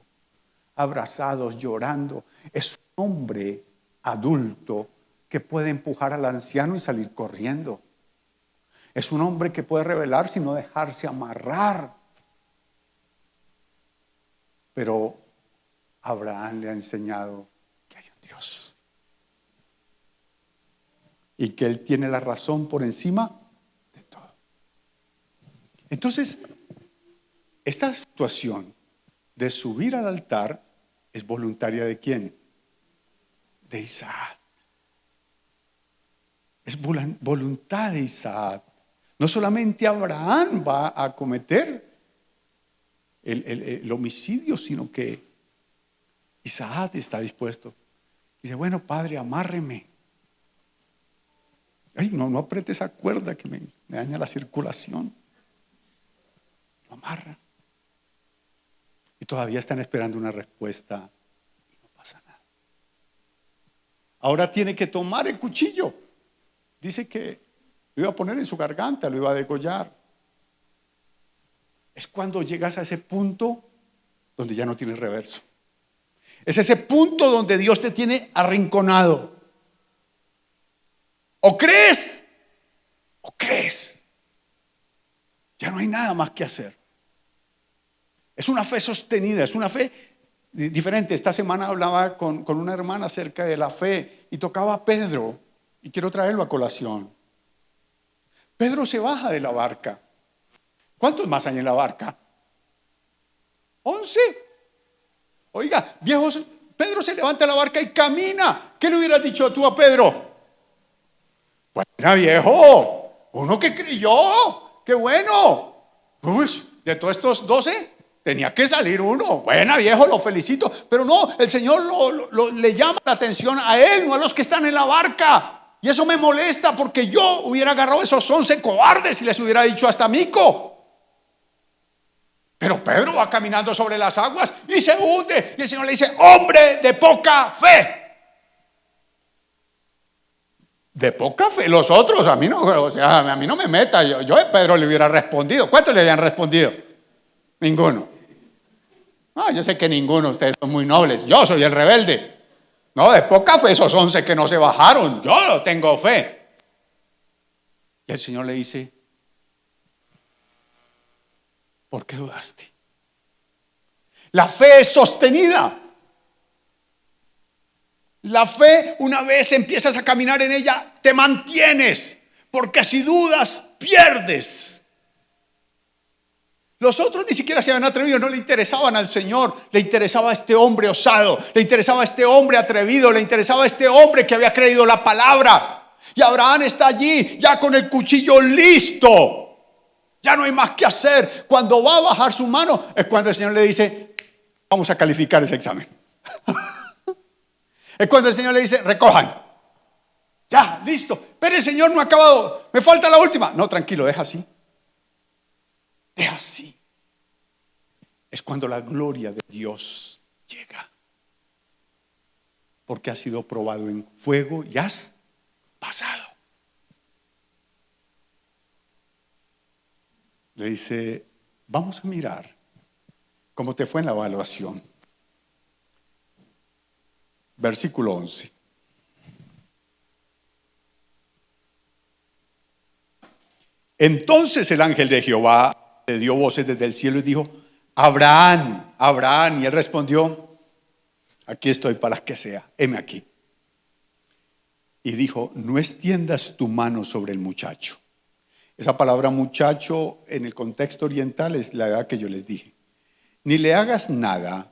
Abrazados, llorando. Es un hombre adulto que puede empujar al anciano y salir corriendo. Es un hombre que puede rebelarse y no dejarse amarrar. Pero Abraham le ha enseñado que hay un Dios y que Él tiene la razón por encima de todo. Entonces, esta situación de subir al altar es voluntaria ¿de quién? De Isaac. Es voluntad de Isaac. No solamente Abraham va a cometer el homicidio, sino que Isaac está dispuesto. Dice, bueno, padre, amárreme. Ay, no apriete esa cuerda que me daña la circulación. Lo amarra. Y todavía están esperando una respuesta y no pasa nada. Ahora tiene que tomar el cuchillo. Dice que lo iba a poner en su garganta, lo iba a degollar. Es cuando llegas a ese punto donde ya no tienes reverso. Es ese punto donde Dios te tiene arrinconado. O crees, o crees. Ya no hay nada más que hacer. Es una fe sostenida, es una fe diferente. Esta semana hablaba con una hermana acerca de la fe y tocaba a Pedro y quiero traerlo a colación. Pedro se baja de la barca. ¿Cuántos más hay en la barca? 11. Oiga, viejos, Pedro se levanta de la barca y camina. ¿Qué le hubieras dicho tú a Pedro? Buena, viejo, uno que creyó, qué bueno. De todos estos 12 tenía que salir uno. Buena, viejo, lo felicito. Pero no, el Señor le llama la atención a él, no a los que están en la barca. Y eso me molesta porque yo hubiera agarrado esos 11 cobardes y les hubiera dicho hasta mico. Pero Pedro va caminando sobre las aguas y se hunde. Y el Señor le dice, hombre de poca fe. De poca fe. Los otros, a mí no, o sea, a mí no me meta. Yo a Pedro le hubiera respondido. ¿Cuántos le habían respondido? Ninguno. No, yo sé que ninguno. Ustedes son muy nobles. Yo soy el rebelde. No, de poca fe esos 11 que no se bajaron. Yo no tengo fe. Y el Señor le dice, ¿por qué dudaste? La fe es sostenida. La fe, una vez empiezas a caminar en ella, te mantienes. Porque si dudas, pierdes. Los otros ni siquiera se habían atrevido, no le interesaban al Señor. Le interesaba a este hombre osado, le interesaba a este hombre atrevido, le interesaba a este hombre que había creído la palabra. Y Abraham está allí ya con el cuchillo listo. Ya no hay más que hacer. Cuando va a bajar su mano es cuando el Señor le dice, vamos a calificar ese examen. Es cuando el Señor le dice, recojan. Ya, listo. Pero el Señor no ha acabado. Me falta la última. No, tranquilo, deja así. Deja así. Es cuando la gloria de Dios llega. Porque has sido probado en fuego y has pasado. Le dice, vamos a mirar cómo te fue en la evaluación. Versículo 11. Entonces el ángel de Jehová le dio voces desde el cielo y dijo, Abraham, Abraham. Y él respondió, aquí estoy para las que sea, heme aquí. Y dijo, no extiendas tu mano sobre el muchacho. Esa palabra muchacho en el contexto oriental es la edad que yo les dije. Ni le hagas nada,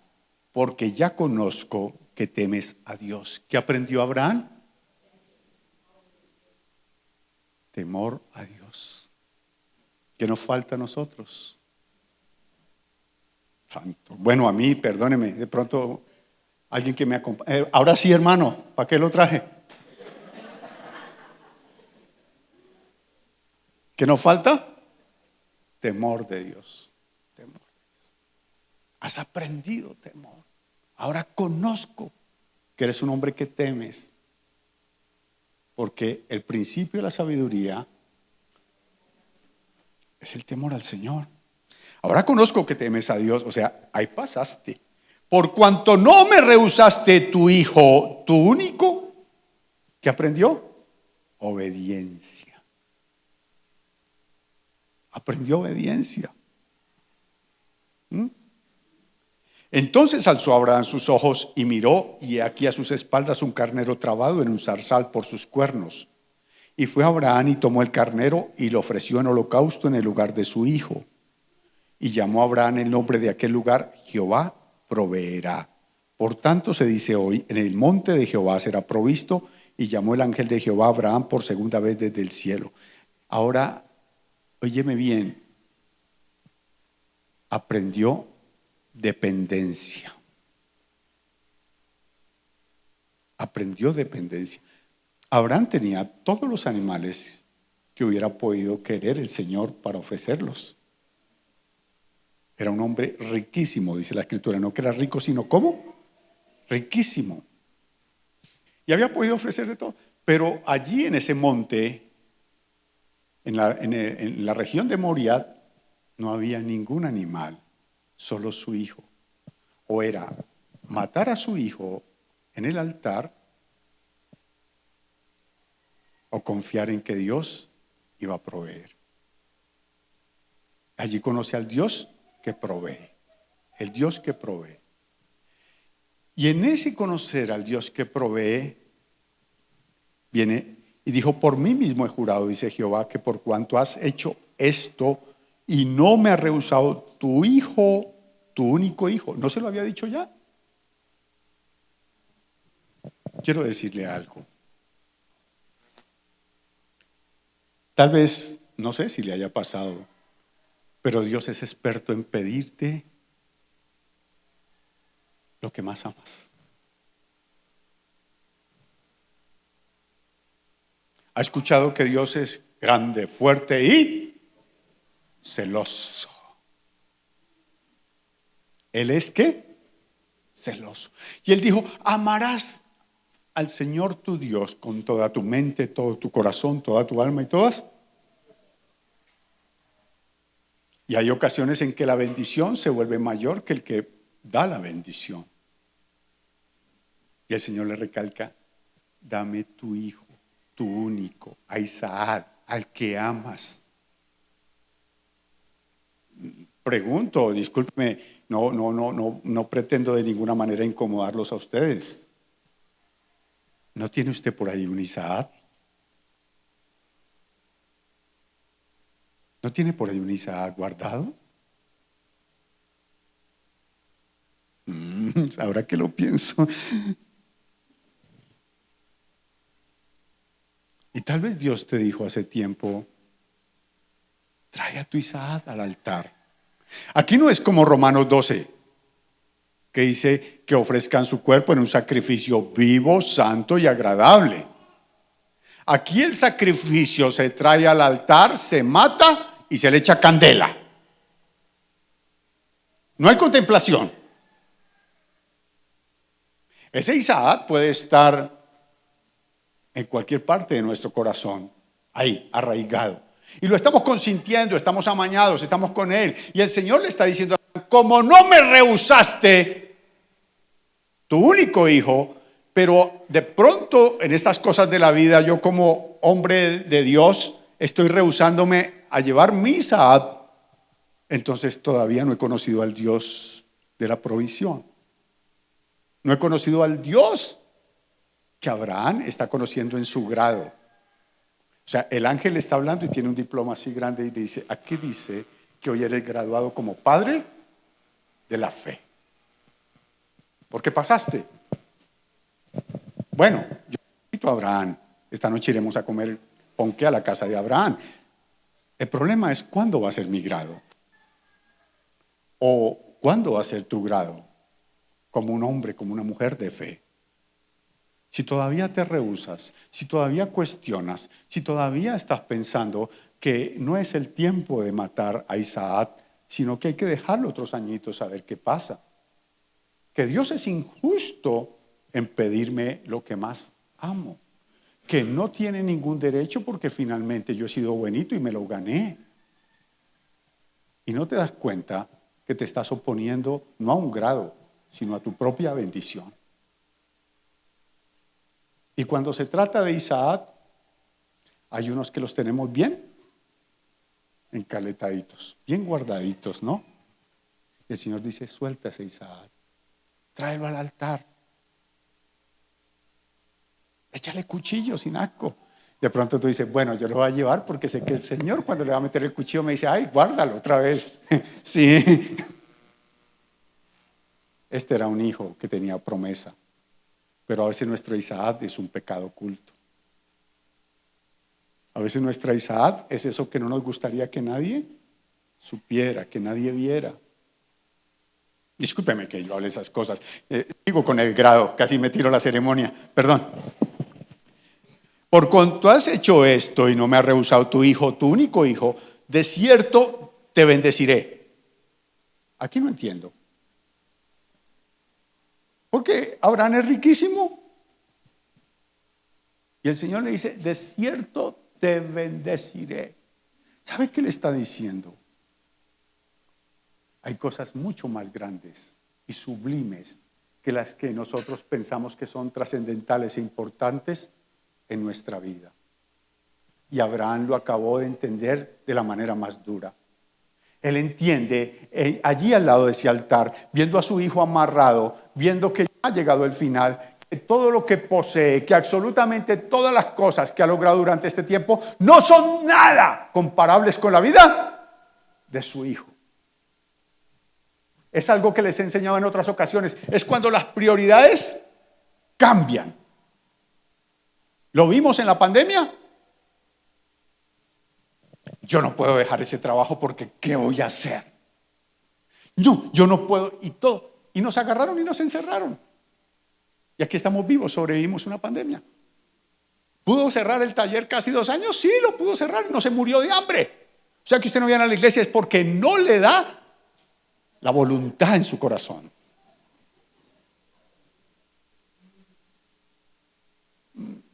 porque ya conozco que temes a Dios. ¿Qué aprendió Abraham? Temor a Dios. ¿Qué nos falta a nosotros? Santo. Bueno, a mí, perdóneme, de pronto alguien que me acompañe. Ahora sí, hermano, ¿para qué lo traje? ¿Qué nos falta? Temor de Dios. Temor de Dios. Has aprendido temor. Ahora conozco que eres un hombre que temes. Porque el principio de la sabiduría es el temor al Señor. Ahora conozco que temes a Dios. O sea, ahí pasaste. Por cuanto no me rehusaste tu hijo, tu único, ¿qué aprendió? Obediencia. Aprendió obediencia. Entonces alzó Abraham sus ojos y miró, y aquí a sus espaldas un carnero trabado en un zarzal por sus cuernos. Y fue Abraham y tomó el carnero y lo ofreció en holocausto en el lugar de su hijo. Y llamó a Abraham el nombre de aquel lugar, Jehová proveerá. Por tanto se dice hoy, en el monte de Jehová será provisto. Y llamó el ángel de Jehová a Abraham por segunda vez desde el cielo. Ahora, óyeme bien, aprendió dependencia. Aprendió dependencia. Abraham tenía todos los animales que hubiera podido querer el Señor para ofrecerlos. Era un hombre riquísimo, dice la Escritura. No que era rico, sino ¿cómo? Riquísimo. Y había podido ofrecer de todo. Pero allí en ese monte, en la región de Moriah, no había ningún animal, solo su hijo. O era matar a su hijo en el altar, o confiar en que Dios iba a proveer. Allí conoce al Dios que provee, el Dios que provee. Y en ese conocer al Dios que provee, viene y dijo, por mí mismo he jurado, dice Jehová, que por cuanto has hecho esto y no me has rehusado tu hijo, tu único hijo. ¿No se lo había dicho ya? Quiero decirle algo. Tal vez, no sé si le haya pasado, pero Dios es experto en pedirte lo que más amas. ¿Ha escuchado que Dios es grande, fuerte y celoso? ¿Él es qué? Celoso. Y él dijo, amarás al Señor tu Dios con toda tu mente, todo tu corazón, toda tu alma y todas. Y hay ocasiones en que la bendición se vuelve mayor que el que da la bendición. Y el Señor le recalca, dame tu hijo, tu único, a Isaac, al que amas. Pregunto, discúlpeme, no pretendo de ninguna manera incomodarlos a ustedes. ¿No tiene usted por ahí un Isaac? ¿No tiene por ahí un Isaac guardado? Ahora que lo pienso. Y tal vez Dios te dijo hace tiempo, trae a tu Isaac al altar. Aquí no es como Romanos 12, que dice que ofrezcan su cuerpo en un sacrificio vivo, santo y agradable. Aquí el sacrificio se trae al altar, se mata y se le echa candela. No hay contemplación. Ese Isaac puede estar en cualquier parte de nuestro corazón, ahí, arraigado. Y lo estamos consintiendo, estamos amañados, estamos con Él. Y el Señor le está diciendo, como no me rehusaste, tu único hijo, pero de pronto en estas cosas de la vida, yo como hombre de Dios, estoy rehusándome a llevar mi Isaac, entonces todavía no he conocido al Dios de la provisión. No he conocido al Dios que Abraham está conociendo en su grado. O sea, el ángel le está hablando y tiene un diploma así grande y le dice, aquí dice que hoy eres graduado como padre de la fe. ¿Por qué pasaste? Bueno, yo invito a Abraham. Esta noche iremos a comer ponqué a la casa de Abraham. El problema es cuándo va a ser mi grado. O cuándo va a ser tu grado como un hombre, como una mujer de fe. Si todavía te rehusas, si todavía cuestionas, si todavía estás pensando que no es el tiempo de matar a Isaac, sino que hay que dejarlo otros añitos a ver qué pasa. Que Dios es injusto en pedirme lo que más amo. Que no tiene ningún derecho porque finalmente yo he sido buenito y me lo gané. Y no te das cuenta que te estás oponiendo no a un grado, sino a tu propia bendición. Y cuando se trata de Isaac, hay unos que los tenemos bien encaletaditos, bien guardaditos, ¿no? Y el Señor dice, suelta ese Isaac, tráelo al altar. Échale cuchillo sin asco. De pronto tú dices, bueno, yo lo voy a llevar porque sé que el Señor cuando le va a meter el cuchillo me dice, ay, guárdalo otra vez. Sí. Este era un hijo que tenía promesa. Pero a veces nuestro Isaac es un pecado oculto. A veces nuestra Isaac es eso que no nos gustaría que nadie supiera, que nadie viera. Discúlpeme que yo hable esas cosas. Sigo con el grado, casi me tiro la ceremonia. Perdón. Por cuanto has hecho esto y no me has rehusado tu hijo, tu único hijo, de cierto te bendeciré. Aquí no entiendo. Porque Abraham es riquísimo. Y el Señor le dice, de cierto te bendeciré. ¿Sabe qué le está diciendo? Hay cosas mucho más grandes y sublimes que las que nosotros pensamos que son trascendentales e importantes en nuestra vida. Y Abraham lo acabó de entender de la manera más dura. Él entiende, allí al lado de ese altar, viendo a su hijo amarrado, viendo que ya ha llegado el final, que todo lo que posee, que absolutamente todas las cosas que ha logrado durante este tiempo, no son nada comparables con la vida de su hijo. Es algo que les he enseñado en otras ocasiones. Es cuando las prioridades cambian. ¿Lo vimos en la pandemia? Yo no puedo dejar ese trabajo porque ¿qué voy a hacer? No, yo no puedo y todo. Y nos agarraron y nos encerraron. Y aquí estamos vivos, sobrevivimos una pandemia. ¿Pudo cerrar el taller casi 2 años? Sí, lo pudo cerrar, no se murió de hambre. O sea que usted no viene a la iglesia es porque no le da la voluntad en su corazón.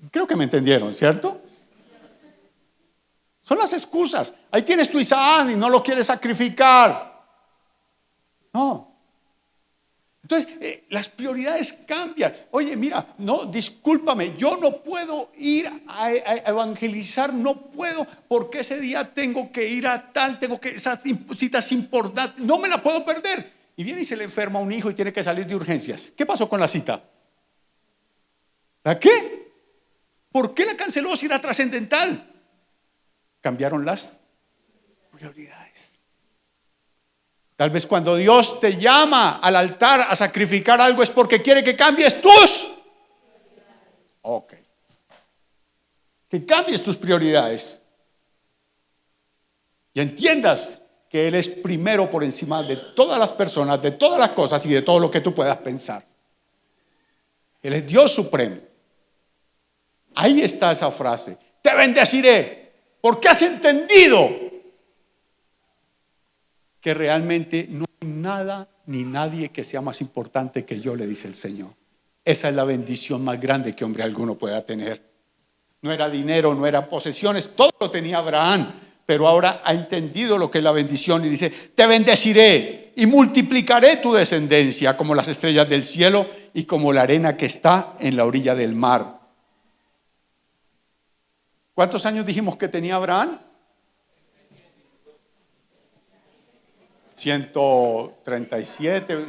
Creo que me entendieron, ¿cierto? Son las excusas. Ahí tienes tu Isaac y no lo quieres sacrificar. No. Entonces, las prioridades cambian. Oye, mira, no, discúlpame, yo no puedo ir a evangelizar, no puedo, porque ese día tengo que ir a tal, tengo que, esa cita es importante, no me la puedo perder. Y viene y se le enferma un hijo y tiene que salir de urgencias. ¿Qué pasó con la cita? ¿La qué? ¿Por qué la canceló si era trascendental? Cambiaron las prioridades. Tal vez cuando Dios te llama al altar a sacrificar algo es porque quiere que cambies tus. Ok. Que cambies tus prioridades. Y entiendas que Él es primero por encima de todas las personas, de todas las cosas y de todo lo que tú puedas pensar. Él es Dios supremo. Ahí está esa frase. Te bendeciré, porque has entendido que realmente no hay nada ni nadie que sea más importante que yo, le dice el Señor. Esa es la bendición más grande que hombre alguno pueda tener. No era dinero, no eran posesiones, todo lo tenía Abraham, pero ahora ha entendido lo que es la bendición y dice, te bendeciré y multiplicaré tu descendencia como las estrellas del cielo y como la arena que está en la orilla del mar. ¿Cuántos años dijimos que tenía Abraham? 137.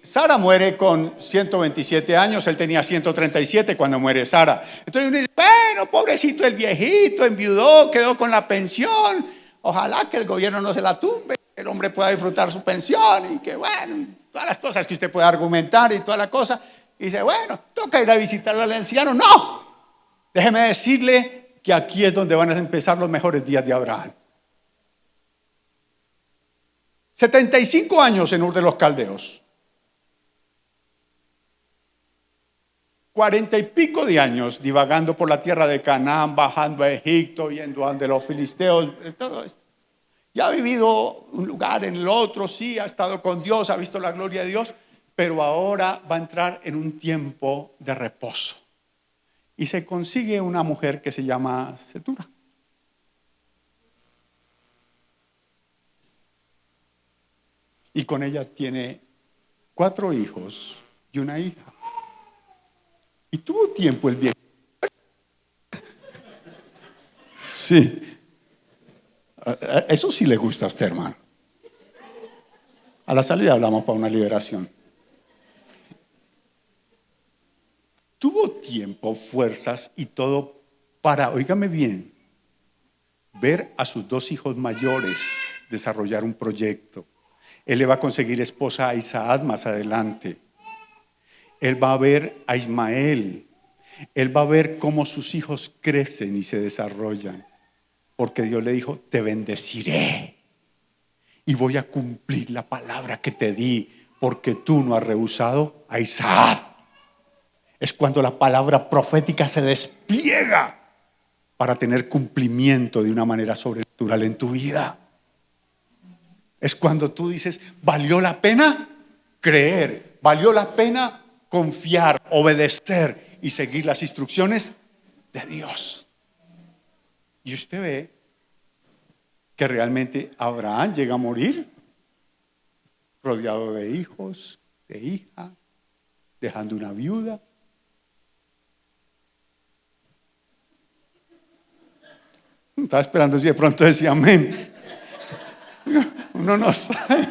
Sara muere con 127 años, él tenía 137 cuando muere Sara. Entonces uno dice, bueno, pobrecito el viejito, enviudó, quedó con la pensión. Ojalá que el gobierno no se la tumbe, que el hombre pueda disfrutar su pensión y que bueno, todas las cosas que usted pueda argumentar y toda la cosa. Y dice, bueno, toca ir a visitarlo al anciano. No, déjeme decirle que aquí es donde van a empezar los mejores días de Abraham. 75 años en Ur de los Caldeos. 40 y pico de años divagando por la tierra de Canaán, bajando a Egipto, yendo a donde los filisteos, todo esto. Ya ha vivido un lugar en el otro, sí, ha estado con Dios, ha visto la gloria de Dios, pero ahora va a entrar en un tiempo de reposo. Y se consigue una mujer que se llama Setura. Y con ella tiene 4 hijos y una hija. Y tuvo tiempo el viejo. Sí. Eso sí le gusta a usted, hermano. A la salida hablamos para una liberación. Tuvo tiempo, fuerzas y todo para, óigame bien, ver a sus 2 hijos mayores desarrollar un proyecto. Él le va a conseguir esposa a Isaac más adelante. Él va a ver a Ismael. Él va a ver cómo sus hijos crecen y se desarrollan. Porque Dios le dijo, te bendeciré. Y voy a cumplir la palabra que te di. Porque tú no has rehusado a Isaac. Es cuando la palabra profética se despliega para tener cumplimiento de una manera sobrenatural en tu vida. Es cuando tú dices, ¿valió la pena creer? ¿Valió la pena confiar, obedecer y seguir las instrucciones de Dios? Y usted ve que realmente Abraham llega a morir rodeado de hijos, de hija, dejando una viuda. Estaba esperando si de pronto decía amén. Uno no sabe.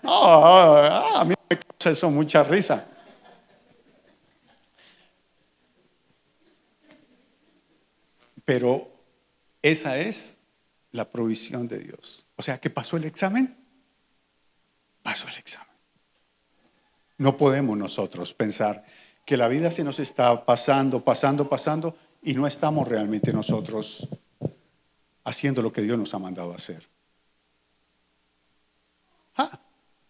No, a mí me causa eso mucha risa. Pero esa es la provisión de Dios. O sea, que pasó el examen. Pasó el examen. No podemos nosotros pensar que la vida se nos está pasando y no estamos realmente nosotros haciendo lo que Dios nos ha mandado a hacer.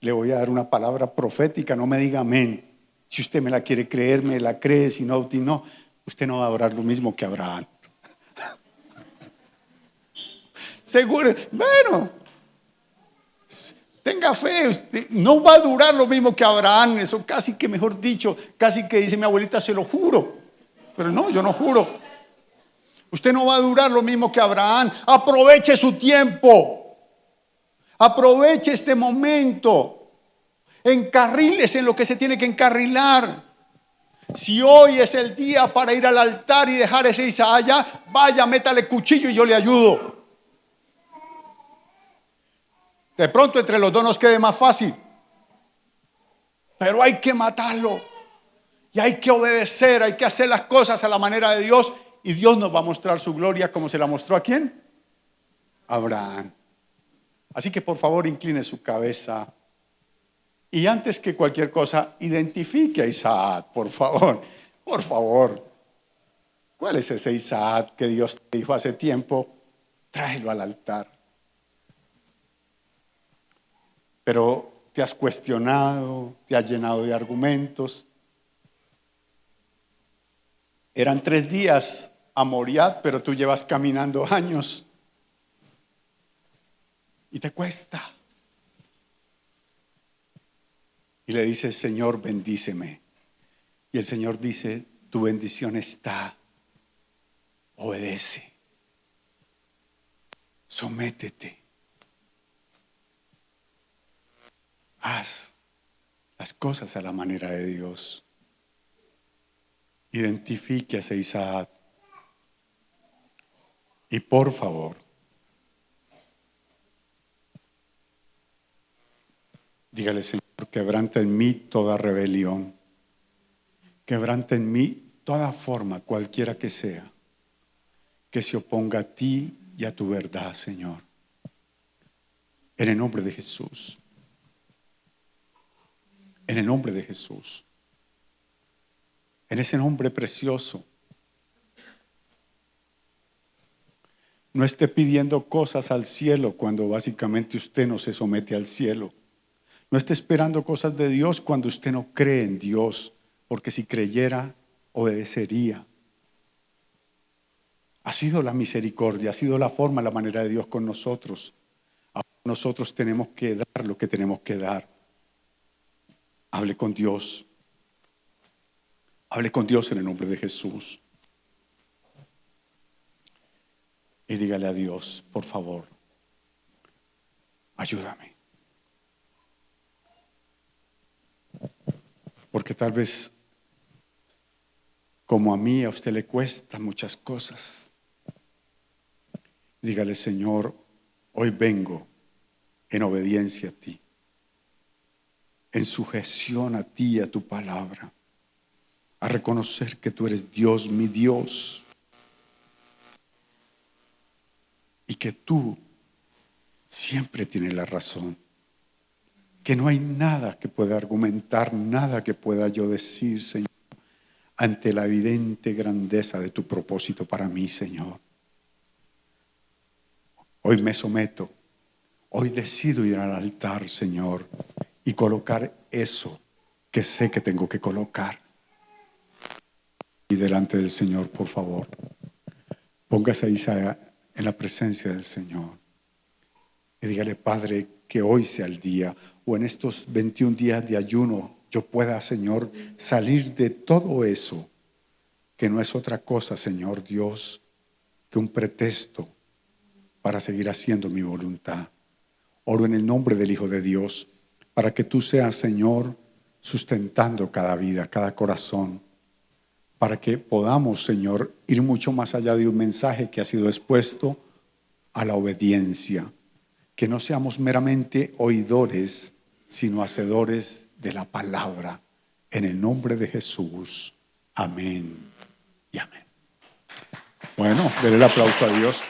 Le voy a dar una palabra profética, no me diga amén. Si usted me la quiere creer, me la cree, si no, usted no va a orar lo mismo que Abraham. Seguro, bueno, tenga fe, usted no va a durar lo mismo que Abraham, eso casi que mejor dicho, casi que dice mi abuelita, se lo juro, pero no, yo no juro. Usted no va a durar lo mismo que Abraham, aproveche su tiempo, aproveche este momento, encarrílese en lo que se tiene que encarrilar. Si hoy es el día para ir al altar y dejar ese Isaac allá, vaya, métale cuchillo y yo le ayudo. De pronto entre los dos nos quede más fácil. Pero hay que matarlo. Y hay que obedecer, hay que hacer las cosas a la manera de Dios. Y Dios nos va a mostrar su gloria como se la mostró a ¿quién? A Abraham. Así que por favor incline su cabeza. Y antes que cualquier cosa, identifique a Isaac, por favor. Por favor. ¿Cuál es ese Isaac que Dios te dijo hace tiempo? Tráelo al altar. Pero te has cuestionado, te has llenado de argumentos. Eran 3 días a Moriah, pero tú llevas caminando años y te cuesta. Y le dices, Señor, bendíceme. Y el Señor dice, tu bendición está. Obedece. Sométete. Haz las cosas a la manera de Dios. Identifique a Isaac. Y por favor, dígale, Señor, quebranta en mí toda rebelión. Quebranta en mí toda forma, cualquiera que sea, que se oponga a ti y a tu verdad, Señor. En el nombre de Jesús. En el nombre de Jesús. En ese nombre precioso. No esté pidiendo cosas al cielo cuando básicamente usted no se somete al cielo. No esté esperando cosas de Dios cuando usted no cree en Dios, porque si creyera, obedecería. Ha sido la misericordia, ha sido la forma, la manera de Dios con nosotros. Ahora nosotros tenemos que dar lo que tenemos que dar. Hable con Dios. Hable con Dios en el nombre de Jesús. Y dígale a Dios, por favor, ayúdame. Porque tal vez, como a mí, a usted le cuesta muchas cosas. Dígale, Señor, hoy vengo en obediencia a ti, en sujeción a ti y a tu palabra, a reconocer que tú eres Dios, mi Dios, y que tú siempre tienes la razón, que no hay nada que pueda argumentar, nada que pueda yo decir, Señor, ante la evidente grandeza de tu propósito para mí, Señor. Hoy me someto, hoy decido ir al altar, Señor, y colocar eso que sé que tengo que colocar. Y delante del Señor, por favor, póngase ahí en la presencia del Señor. Y dígale, Padre, que hoy sea el día, o en estos 21 días de ayuno, yo pueda, Señor, salir de todo eso, que no es otra cosa, Señor Dios, que un pretexto para seguir haciendo mi voluntad. Oro en el nombre del Hijo de Dios, para que tú seas, Señor, sustentando cada vida, cada corazón, para que podamos, Señor, ir mucho más allá de un mensaje que ha sido expuesto a la obediencia. Que no seamos meramente oidores, sino hacedores de la palabra. En el nombre de Jesús. Amén y amén. Bueno, denle el aplauso a Dios.